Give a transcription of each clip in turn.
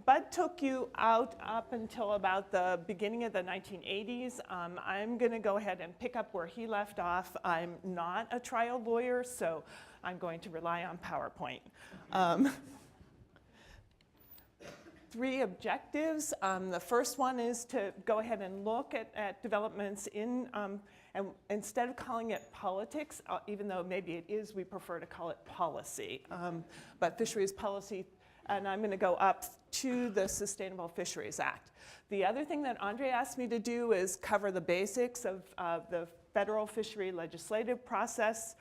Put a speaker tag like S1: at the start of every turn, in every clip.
S1: Bud took you out up until about the beginning of the 1980s. I'm going to go ahead and pick up where he left off. I'm not a trial lawyer, so I'm going to rely on PowerPoint. 3 objectives. The first one is to go ahead and look at developments in, and instead of calling it politics, even though maybe it is, we prefer to call it policy. But fisheries policy, and I'm going to go up to the Sustainable Fisheries Act. The other thing that Andre asked me to do is cover the basics of the federal fishery legislative process.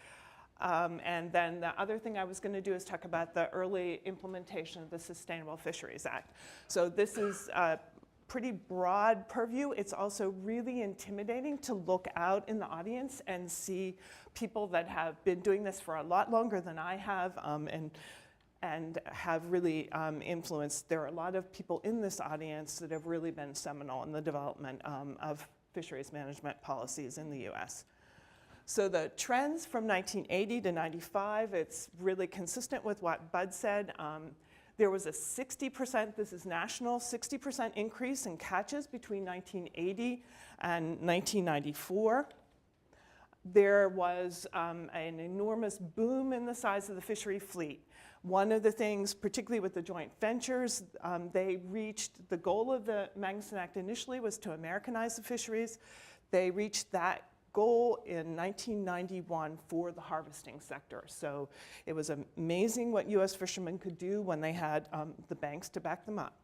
S1: And then the other thing I was going to do is talk about the early implementation of the Sustainable Fisheries Act. So this is a pretty broad purview. It's also really intimidating to look out in the audience and see people that have been doing this for a lot longer than I have and have really influenced. There are a lot of people in this audience that have really been seminal in the development of fisheries management policies in the US. So the trends from 1980 to 95, it's really consistent with what Bud said. There was a 60%, this is national, 60% increase in catches between 1980 and 1994. There was an enormous boom in the size of the fishery fleet. One of the things, particularly with the joint ventures, they reached the goal of the Magnuson Act initially was to Americanize the fisheries. They reached that goal in 1991 for the harvesting sector. So it was amazing what US fishermen could do when they had the banks to back them up.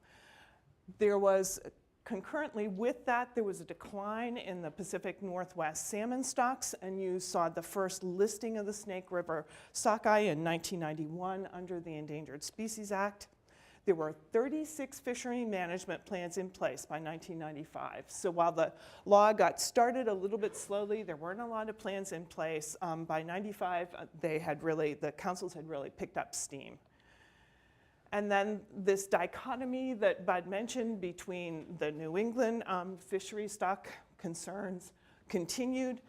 S1: There was, concurrently with that, there was a decline in the Pacific Northwest salmon stocks, and you saw the first listing of the Snake River sockeye in 1991 under the Endangered Species Act. There were 36 fishery management plans in place by 1995. So while the law got started a little bit slowly, there weren't a lot of plans in place. By 95, the councils had really picked up steam. And then this dichotomy that Bud mentioned between the New England fishery stock concerns continued.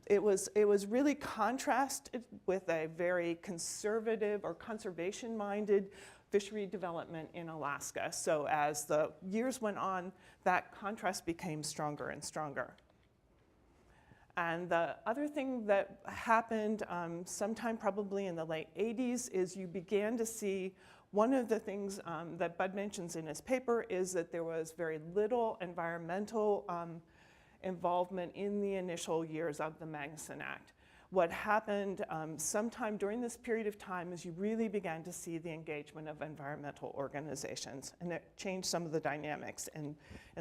S1: It was really contrasted with a very conservative or conservation-minded fishery development in Alaska. So as the years went on, that contrast became stronger and stronger. And the other thing that happened sometime probably in the late 80s is you began to see one of the things that Bud mentions in his paper is that there was very little environmental involvement in the initial years of the Magnuson Act. What happened sometime during this period of time is you really began to see the engagement of environmental organizations, and it changed some of the dynamics in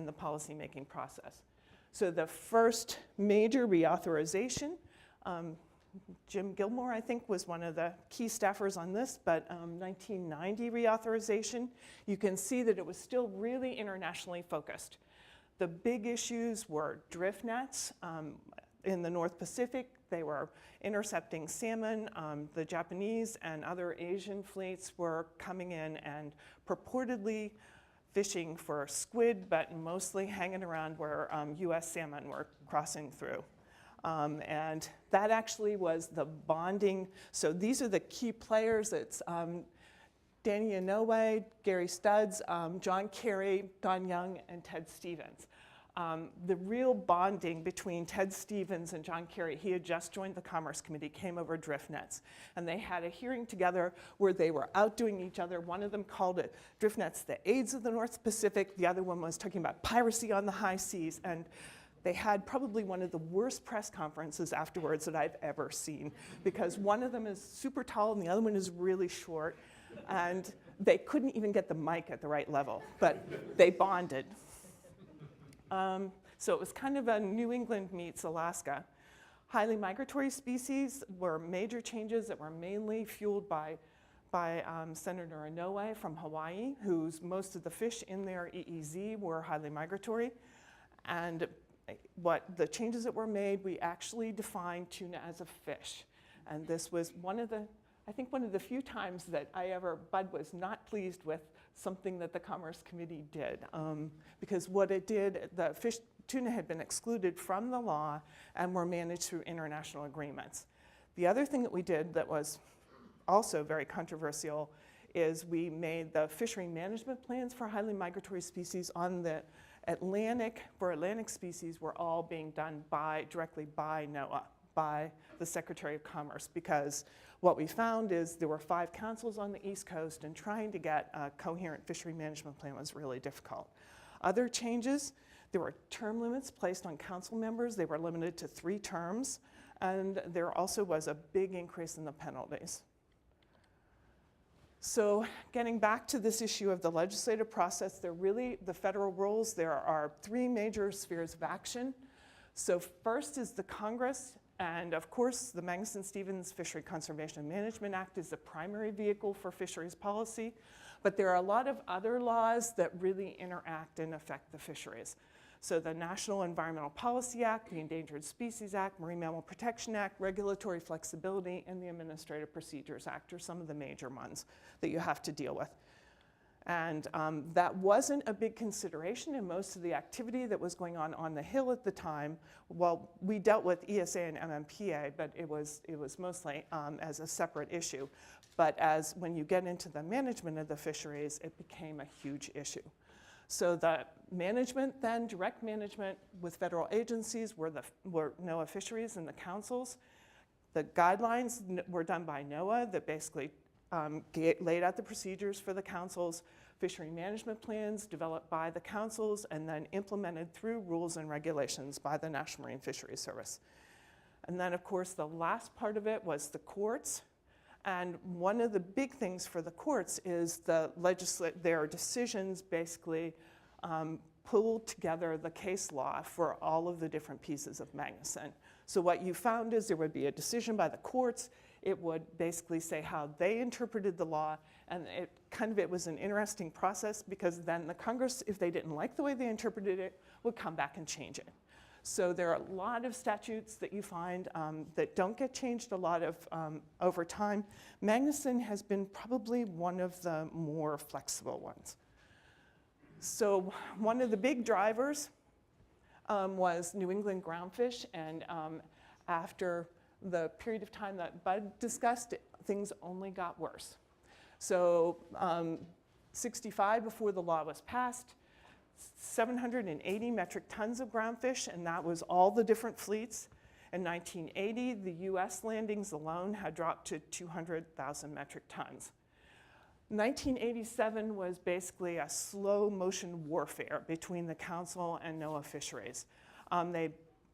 S1: the policymaking process. So the first major reauthorization, Jim Gilmore, I think, was one of the key staffers on this, but 1990 reauthorization, you can see that it was still really internationally focused. The big issues were drift nets in the North Pacific. They were intercepting salmon. The Japanese and other Asian fleets were coming in and purportedly fishing for squid, but mostly hanging around where US salmon were crossing through. And that actually was the bonding. So these are the key players. It's Danny Inouye, Gary Studds, John Kerry, Don Young, and Ted Stevens. The real bonding between Ted Stevens and John Kerry, he had just joined the Commerce Committee, came over drift nets. And they had a hearing together where they were outdoing each other. One of them called it drift nets the AIDS of the North Pacific. The other one was talking about piracy on the high seas. And they had probably one of the worst press conferences afterwards that I've ever seen, because one of them is super tall and the other one is really short. And they couldn't even get the mic at the right level, but they bonded. So it was kind of a New England meets Alaska. Highly migratory species were major changes that were mainly fueled by Senator Inouye from Hawaii, whose most of the fish in their EEZ were highly migratory. And what the changes that were made, we actually defined tuna as a fish. And this was one of the few times that Bud was not pleased with something that the Commerce Committee did. Because what it did, tuna had been excluded from the law and were managed through international agreements. The other thing that we did that was also very controversial is we made the fishery management plans for highly migratory species on the Atlantic, for Atlantic species, were all being done directly by NOAA, by the Secretary of Commerce, because what we found is there were 5 councils on the East Coast, and trying to get a coherent fishery management plan was really difficult. Other changes, there were term limits placed on council members. They were limited to 3 terms, and there also was a big increase in the penalties. So getting back to this issue of the legislative process, the federal rules, there are 3 major spheres of action. So first is the Congress, and of course the Magnuson-Stevens Fishery Conservation and Management Act is the primary vehicle for fisheries policy, but there are a lot of other laws that really interact and affect the fisheries. So the National Environmental Policy Act, the Endangered Species Act, Marine Mammal Protection Act, Regulatory Flexibility, and the Administrative Procedures Act are some of the major ones that you have to deal with. And that wasn't a big consideration in most of the activity that was going on the Hill at the time. Well, we dealt with ESA and MMPA, but it was mostly as a separate issue. But when you get into the management of the fisheries, it became a huge issue. So the management then, direct management with federal agencies were NOAA Fisheries and the councils. The guidelines were done by NOAA that basically laid out the procedures for the councils, fishery management plans developed by the councils, and then implemented through rules and regulations by the National Marine Fisheries Service. And then, of course, the last part of it was the courts. And one of the big things for the courts is their decisions basically pulled together the case law for all of the different pieces of Magnuson. So what you found is there would be a decision by the courts. It would basically say how they interpreted the law, and it was an interesting process, because then the Congress, if they didn't like the way they interpreted it, would come back and change it. So there are a lot of statutes that you find that don't get changed a lot of over time. Magnuson has been probably one of the more flexible ones. So one of the big drivers was New England groundfish, and after the period of time that Bud discussed, things only got worse. So 65, before the law was passed, 780 metric tons of groundfish, and that was all the different fleets. In 1980, the US landings alone had dropped to 200,000 metric tons. 1987 was basically a slow motion warfare between the council and NOAA Fisheries.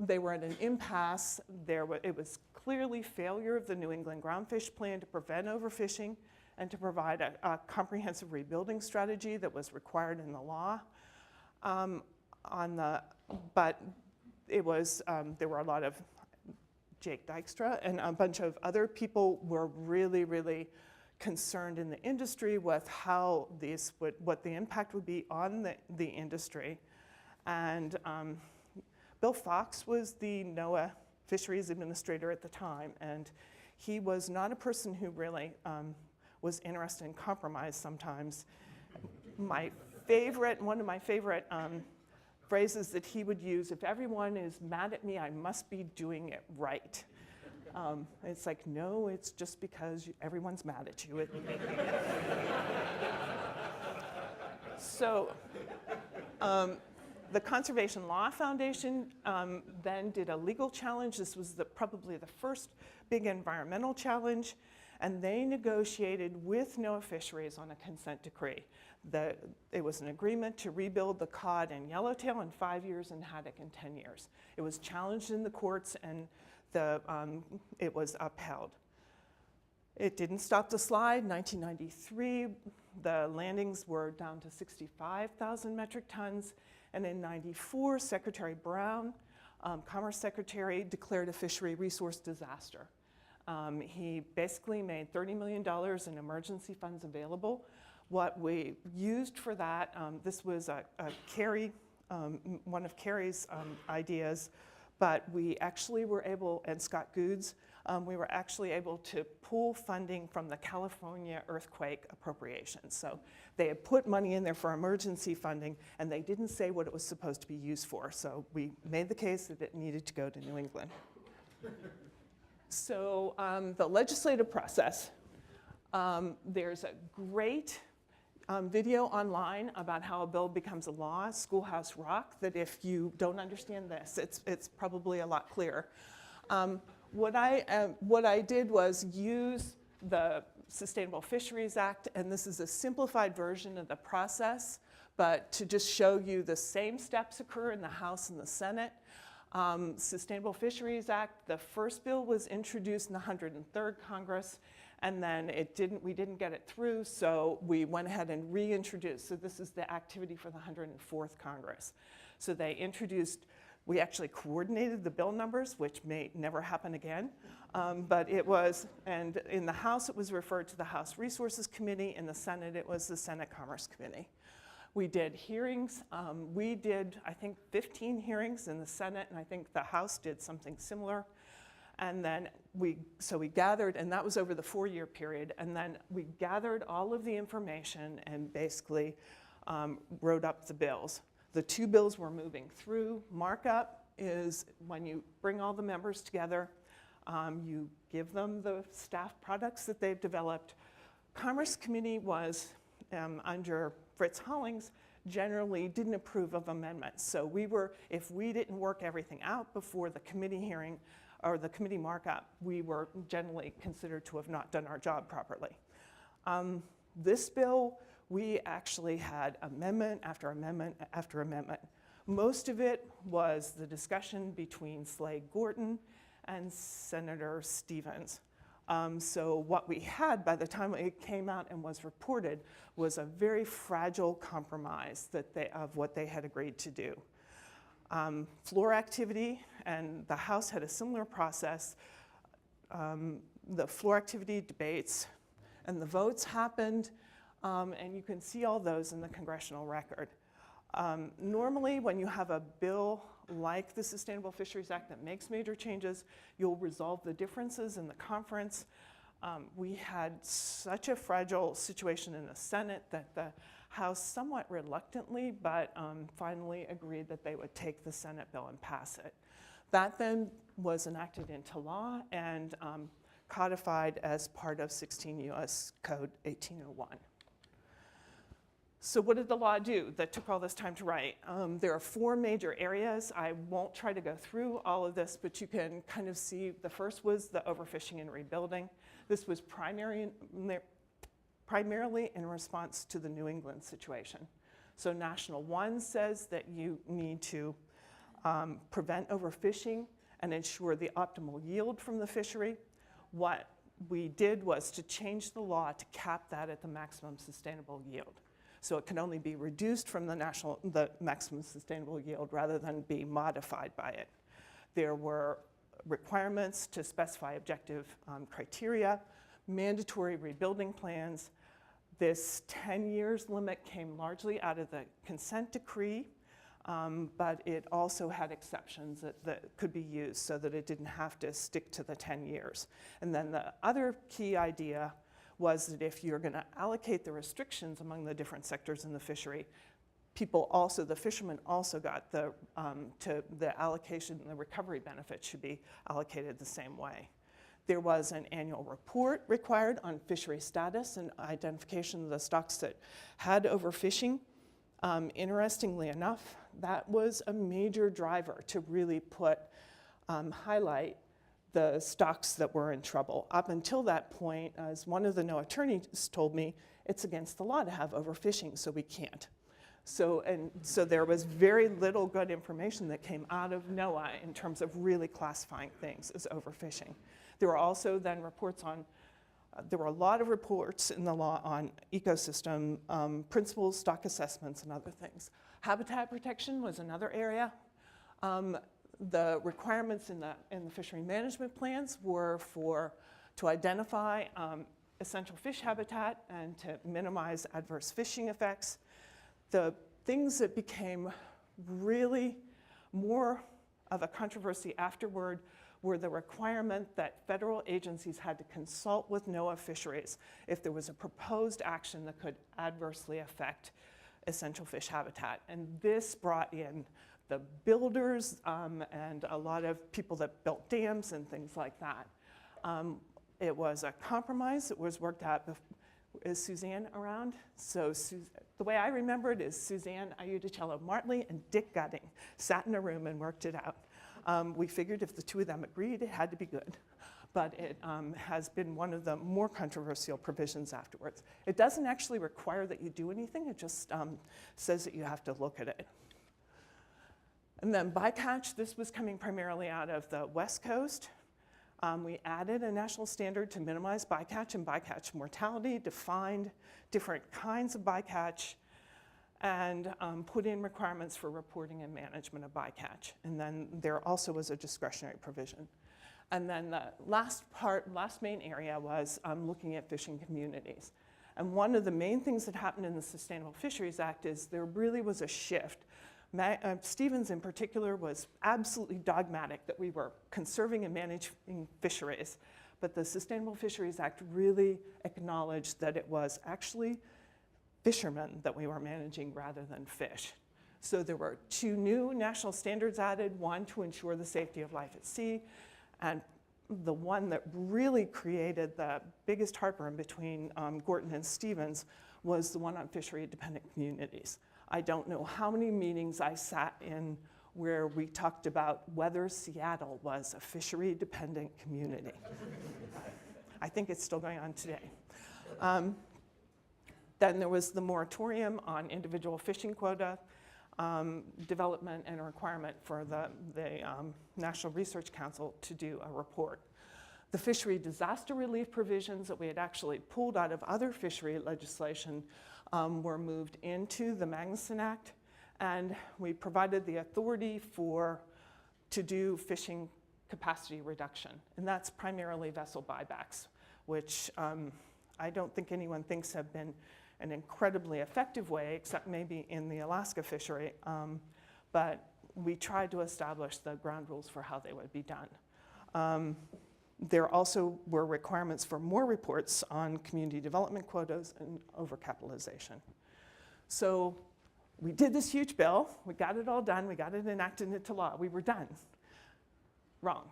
S1: They were at an impasse. It was clearly failure of the New England groundfish plan to prevent overfishing and to provide a comprehensive rebuilding strategy that was required in the law. But there were a lot of Jake Dykstra and a bunch of other people were really, really concerned in the industry with how what the impact would be on the industry. And Bill Fox was the NOAA Fisheries Administrator at the time, and he was not a person who really was interested in compromise sometimes. One of my favorite phrases that he would use: if everyone is mad at me, I must be doing it right. It's like, no, it's just because everyone's mad at you. So the Conservation Law Foundation then did a legal challenge. This was probably the first big environmental challenge, and they negotiated with NOAA Fisheries on a consent decree. It was an agreement to rebuild the cod and yellowtail in 5 years and haddock in 10 years. It was challenged in the courts, and it was upheld. It didn't stop the slide. 1993, the landings were down to 65,000 metric tons, and in 94, Secretary Brown, Commerce Secretary, declared a fishery resource disaster. He basically made $30 million in emergency funds available. What we used for that, this was one of Kerry's ideas, but we actually were able, and Scott Goods, we were actually able to pull funding from the California earthquake appropriations. So they had put money in there for emergency funding, and they didn't say what it was supposed to be used for. So we made the case that it needed to go to New England. So the legislative process. There's a great video online about how a bill becomes a law, Schoolhouse Rock, that if you don't understand this, it's probably a lot clearer. What I did was use the Sustainable Fisheries Act, and this is a simplified version of the process, but to just show you the same steps occur in the House and the Senate. Sustainable Fisheries Act, the first bill was introduced in the 103rd Congress, and then we didn't get it through, so we went ahead and reintroduced. So this is the activity for the 104th Congress. So they introduced, we actually coordinated the bill numbers, which may never happen again, but it was, and in the House it was referred to the House Resources Committee, in the Senate it was the Senate Commerce Committee. We did hearings. We did, I think, 15 hearings in the Senate, and I think the House did something similar. And then we gathered, and that was over the 4-year period, and then we gathered all of the information and basically wrote up the bills. The 2 bills we're moving through. Markup is when you bring all the members together, you give them the staff products that they've developed. Commerce Committee was, under Fritz Hollings, generally didn't approve of amendments. So if we didn't work everything out before the committee hearing or the committee markup, we were generally considered to have not done our job properly. This bill, we actually had amendment after amendment after amendment. Most of it was the discussion between Slade-Gorton and Senator Stevens. So what we had by the time it came out and was reported was a very fragile compromise of what they had agreed to do. Floor activity, and the House had a similar process. The floor activity debates and the votes happened, and you can see all those in the congressional record. Normally, when you have a bill like the Sustainable Fisheries Act that makes major changes, you'll resolve the differences in the conference. We had such a fragile situation in the Senate that the House somewhat reluctantly, but finally agreed that they would take the Senate bill and pass it. That then was enacted into law and codified as part of 16 U.S. Code 1801. So what did the law do that took all this time to write? There are 4 major areas. I won't try to go through all of this, but you can kind of see the first was the overfishing and rebuilding. This was primarily in response to the New England situation. So National 1 says that you need to prevent overfishing and ensure the optimal yield from the fishery. What we did was to change the law to cap that at the maximum sustainable yield. So it can only be reduced from the maximum sustainable yield rather than be modified by it. There were requirements to specify objective criteria, mandatory rebuilding plans. This 10 years limit came largely out of the consent decree, but it also had exceptions that could be used so that it didn't have to stick to the 10 years. And then the other key idea was that if you're going to allocate the restrictions among the different sectors in the fishery, the fishermen also got the allocation, the recovery benefit should be allocated the same way. There was an annual report required on fishery status and identification of the stocks that had overfishing. Interestingly enough, that was a major driver to really highlight the stocks that were in trouble. Up until that point, as one of the NOAA attorneys told me, it's against the law to have overfishing, so we can't. So there was very little good information that came out of NOAA in terms of really classifying things as overfishing. There were also then reports on, there were a lot of reports in the law on ecosystem principles, stock assessments, and other things. Habitat protection was another area. The requirements in the fishery management plans were to identify essential fish habitat and to minimize adverse fishing effects. The things that became really more of a controversy afterward were the requirement that federal agencies had to consult with NOAA Fisheries if there was a proposed action that could adversely affect essential fish habitat. And this brought in the builders and a lot of people that built dams and things like that. It was a compromise. It was worked out. Is Suzanne around? So the way I remember it is Suzanne Ayudicello Martley and Dick Gutting sat in a room and worked it out. We figured if the two of them agreed, it had to be good. But it has been one of the more controversial provisions afterwards. It doesn't actually require that you do anything. It just says that you have to look at it. And then bycatch, this was coming primarily out of the West Coast. We added a national standard to minimize bycatch and bycatch mortality, defined different kinds of bycatch, and put in requirements for reporting and management of bycatch. And then there also was a discretionary provision. And then the last main area was looking at fishing communities. And one of the main things that happened in the Sustainable Fisheries Act is there really was a shift. Stevens in particular was absolutely dogmatic that we were conserving and managing fisheries. But the Sustainable Fisheries Act really acknowledged that it was actually fishermen that we were managing rather than fish. So there were 2 new national standards added, one to ensure the safety of life at sea, and the one that really created the biggest heartburn between Gorton and Stevens was the one on fishery-dependent communities. I don't know how many meetings I sat in where we talked about whether Seattle was a fishery-dependent community. I think it's still going on today. Then there was the moratorium on individual fishing quota development and a requirement for the National Research Council to do a report. The fishery disaster relief provisions that we had actually pulled out of other fishery legislation were moved into the Magnuson Act, and we provided the authority to do fishing capacity reduction, and that's primarily vessel buybacks, which I don't think anyone thinks have been an incredibly effective way, except maybe in the Alaska fishery, but we tried to establish the ground rules for how they would be done. There also were requirements for more reports on community development quotas and overcapitalization. So we did this huge bill, we got it all done, we got it enacted into law, we were done. Wrong.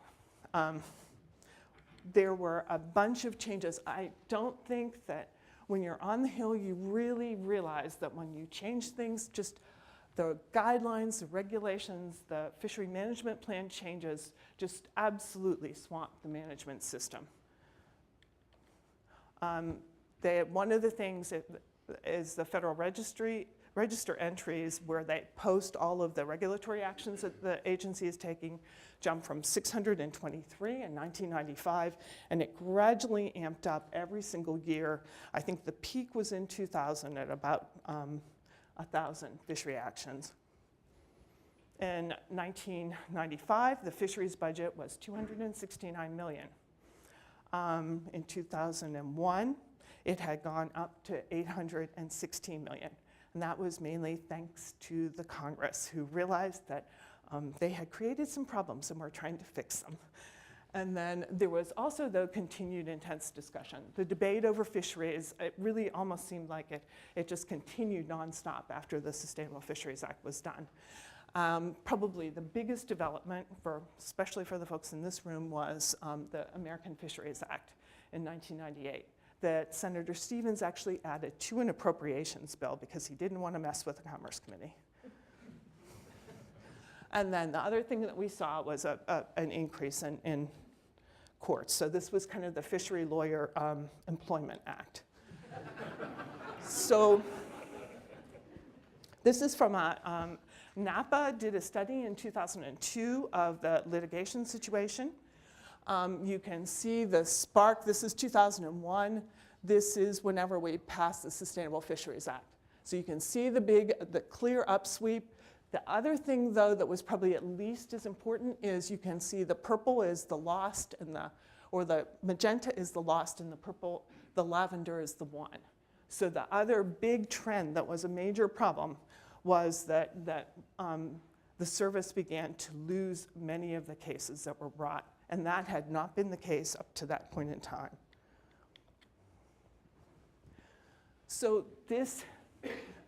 S1: There were a bunch of changes. I don't think that when you're on the Hill, you really realize that when you change things, just the guidelines, the regulations, the fishery management plan changes just absolutely swamp the management system. One of the things is the Federal Register entries where they post all of the regulatory actions that the agency is taking, jumped from 623 in 1995, and it gradually amped up every single year. I think the peak was in 2000 at about 1,000 fishery actions. In 1995, the fisheries budget was $269 million. In 2001, it had gone up to $816 million. And that was mainly thanks to the Congress, who realized that they had created some problems and were trying to fix them. And then there was also, though, continued intense discussion. The debate over fisheries, it really almost seemed like it just continued nonstop after the Sustainable Fisheries Act was done. Probably the biggest development, especially for the folks in this room, was the American Fisheries Act in 1998. That Senator Stevens actually added to an appropriations bill because he didn't want to mess with the Commerce Committee. And then the other thing that we saw was an increase in courts. So this was kind of the Fishery Lawyer Employment Act. So this is from NAPA did a study in 2002 of the litigation situation. You can see the spark. This is 2001. This is whenever we passed the Sustainable Fisheries Act. So you can see the clear upsweep. The other thing, though, that was probably at least as important is you can see the purple is the lost, and the magenta is the lost, and the lavender is the won. So the other big trend that was a major problem was that the service began to lose many of the cases that were brought. And that had not been the case up to that point in time. So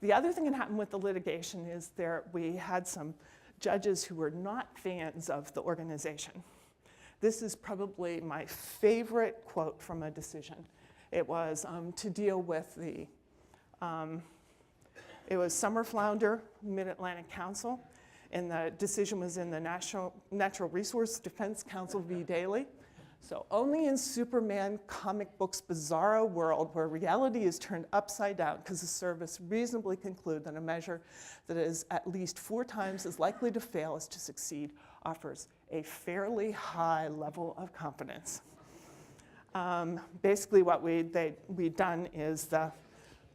S1: the other thing that happened with the litigation is we had some judges who were not fans of the organization. this is probably my favorite quote from a decision. It was to deal with the, it was summer flounder, Mid-Atlantic Council, and the decision was in the Natural Resource Defense Council v. Daly. So only in Superman comic books bizarro world where reality is turned upside down because the service reasonably conclude that a measure that is at least 4 times as likely to fail as to succeed offers a fairly high level of confidence. Basically what we'd done is the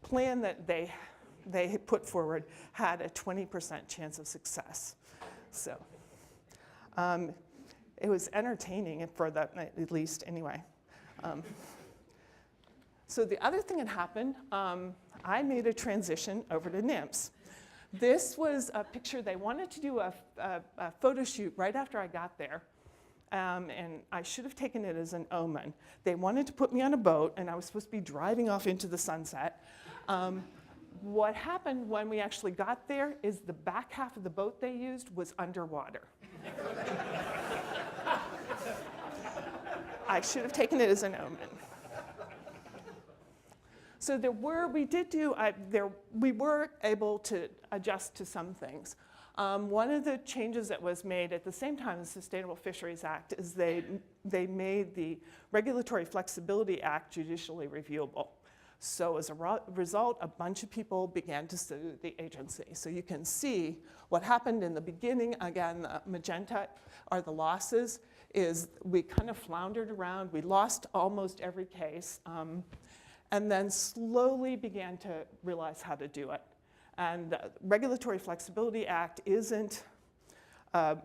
S1: plan that they had put forward had a 20% chance of success. So it was entertaining for that, at least anyway. So the other thing that happened, I made a transition over to NIMS. This was a picture, they wanted to do a photo shoot right after I got there. And I should have taken it as an omen. They wanted to put me on a boat, and I was supposed to be driving off into the sunset. What happened when we actually got there is the back half of the boat they used was underwater. I should have taken it as an omen. So we were able to adjust to some things. One of the changes that was made at the same time as the Sustainable Fisheries Act is they made the Regulatory Flexibility Act judicially reviewable. So as a result, a bunch of people began to sue the agency. So you can see what happened in the beginning. Again, the magenta are the losses, is we kind of floundered around. We lost almost every case, and then slowly began to realize how to do it. And the Regulatory Flexibility Act isn't a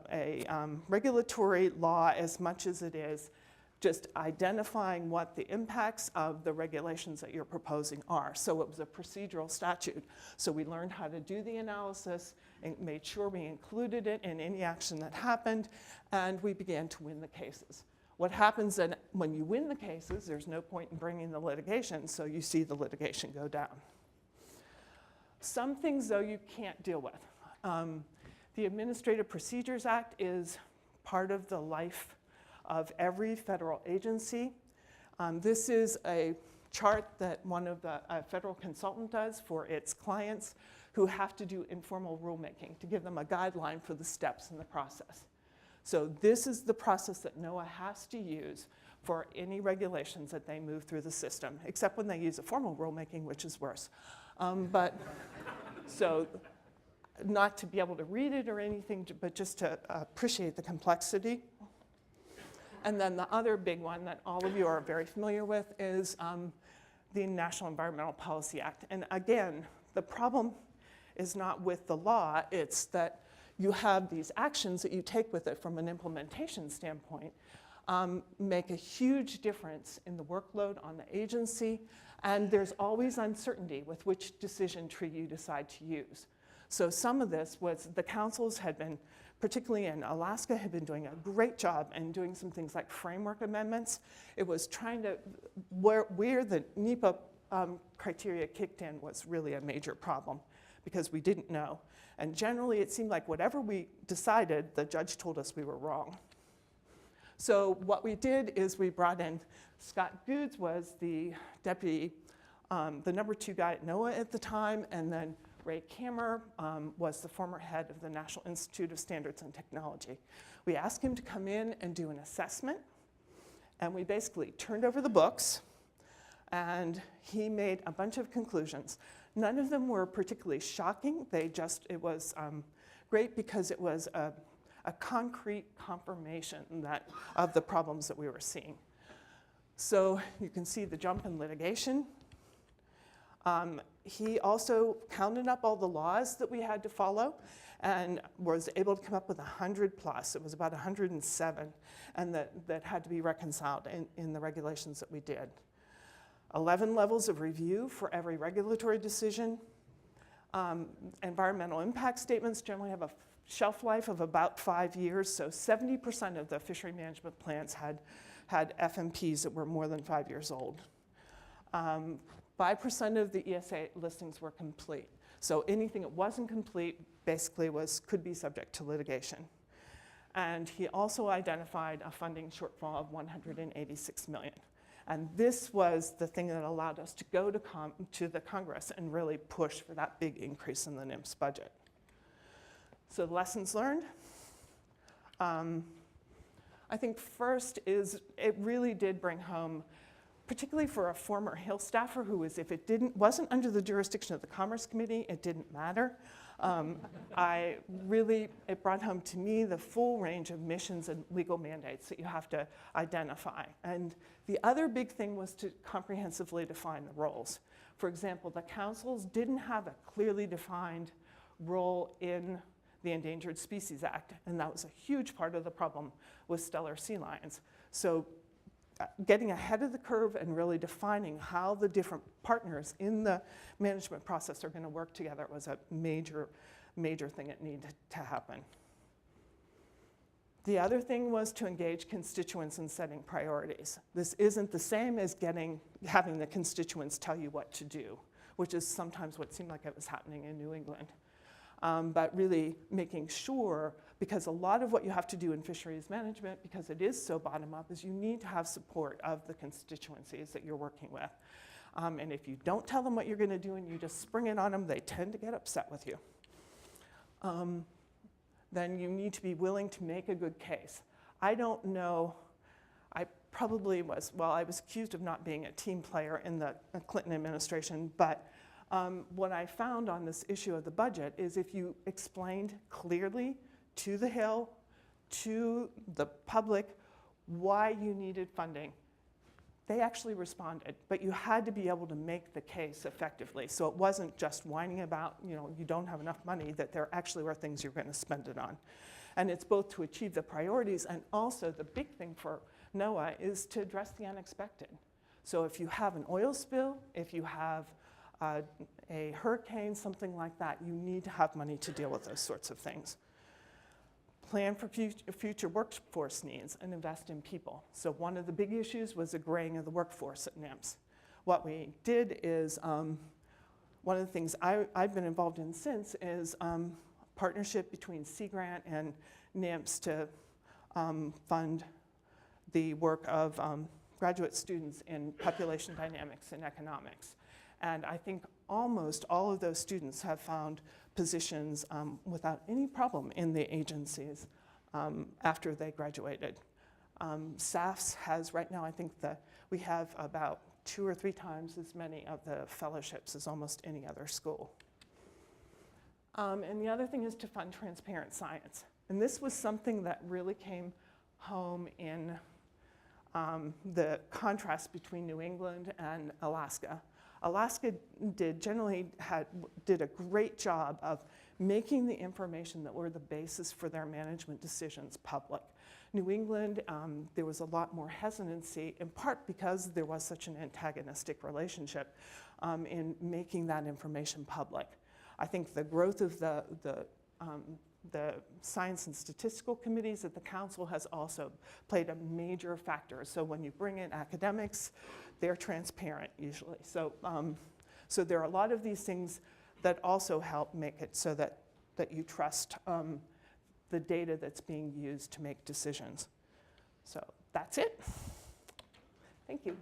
S1: regulatory law as much as it is just identifying what the impacts of the regulations that you're proposing are. So it was a procedural statute. So we learned how to do the analysis and made sure we included it in any action that happened, and we began to win the cases. What happens then when you win the cases, there's no point in bringing the litigation, so you see the litigation go down. Some things, though, you can't deal with. The Administrative Procedures Act is part of the life of every federal agency. This is a chart that one of the federal consultant does for its clients who have to do informal rulemaking to give them a guideline for the steps in the process. So this is the process that NOAA has to use for any regulations that they move through the system, except when they use a formal rulemaking, which is worse. So not to be able to read it or anything, but just to appreciate the complexity. And then the other big one that all of you are very familiar with is the National Environmental Policy Act. And again, the problem is not with the law, it's that you have these actions that you take with it from an implementation standpoint make a huge difference in the workload on the agency, and there's always uncertainty with which decision tree you decide to use. So some of this was the councils had been, particularly in Alaska, had been doing a great job and doing some things like framework amendments. It was trying to, where the NEPA criteria kicked in was really a major problem because we didn't know. And generally it seemed like whatever we decided, the judge told us we were wrong. So what we did is we brought in, Scott Goods was the deputy, the #2 guy at NOAA at the time, and then Ray Kammer was the former head of the National Institute of Standards and Technology. We asked him to come in and do an assessment, and we basically turned over the books, and he made a bunch of conclusions. None of them were particularly shocking. It was great because it was a concrete confirmation of the problems that we were seeing. So you can see the jump in litigation. He also counted up all the laws that we had to follow and was able to come up with 100 plus. It was about 107, and that had to be reconciled in the regulations that we did. 11 levels of review for every regulatory decision. Environmental impact statements generally have a shelf life of about 5 years, so 70% of the fishery management plans had FMPs that were more than 5 years old. 5% of the ESA listings were complete. So anything that wasn't complete basically could be subject to litigation. And he also identified a funding shortfall of $186 million. And this was the thing that allowed us to go to the Congress and really push for that big increase in the NIMS budget. So lessons learned. I think first is it really did bring home, particularly for a former Hill staffer who was, if it wasn't under the jurisdiction of the Commerce Committee, it didn't matter. It brought home to me the full range of missions and legal mandates that you have to identify. And the other big thing was to comprehensively define the roles. For example, the councils didn't have a clearly defined role in the Endangered Species Act, and that was a huge part of the problem with stellar sea lions. So getting ahead of the curve and really defining how the different partners in the management process are going to work together was a major, major thing that needed to happen. The other thing was to engage constituents in setting priorities. This isn't the same as having the constituents tell you what to do, which is sometimes what seemed like it was happening in New England. But really making sure, because a lot of what you have to do in fisheries management, because it is so bottom-up, is you need to have support of the constituencies that you're working with. And if you don't tell them what you're going to do and you just spring it on them, they tend to get upset with you. Then you need to be willing to make a good case. I don't know, I probably was, well, I was accused of not being a team player in the Clinton administration, but what I found on this issue of the budget is if you explained clearly to the Hill, to the public, why you needed funding, they actually responded. But you had to be able to make the case effectively. So it wasn't just whining about, you don't have enough money, that there actually were things you're going to spend it on. And it's both to achieve the priorities, and also the big thing for NOAA is to address the unexpected. So if you have an oil spill, if you have a hurricane, something like that, you need to have money to deal with those sorts of things. Plan for future workforce needs and invest in people. So one of the big issues was the graying of the workforce at NIMS. What we did is, one of the things I've been involved in since is partnership between Sea Grant and NIMS to fund the work of graduate students in population dynamics and economics. And I think almost all of those students have found positions without any problem in the agencies after they graduated. SAFS has right now, I think we have about 2 or 3 times as many of the fellowships as almost any other school. And the other thing is to fund transparent science. And this was something that really came home in the contrast between New England and Alaska. Alaska did a great job of making the information that were the basis for their management decisions public. New England, there was a lot more hesitancy, in part because there was such an antagonistic relationship in making that information public. I think the growth of the science and statistical committees at the council has also played a major factor. So when you bring in academics, they're transparent usually. So, so there are a lot of these things that also help make it so that you trust the data that's being used to make decisions. So that's it. Thank you.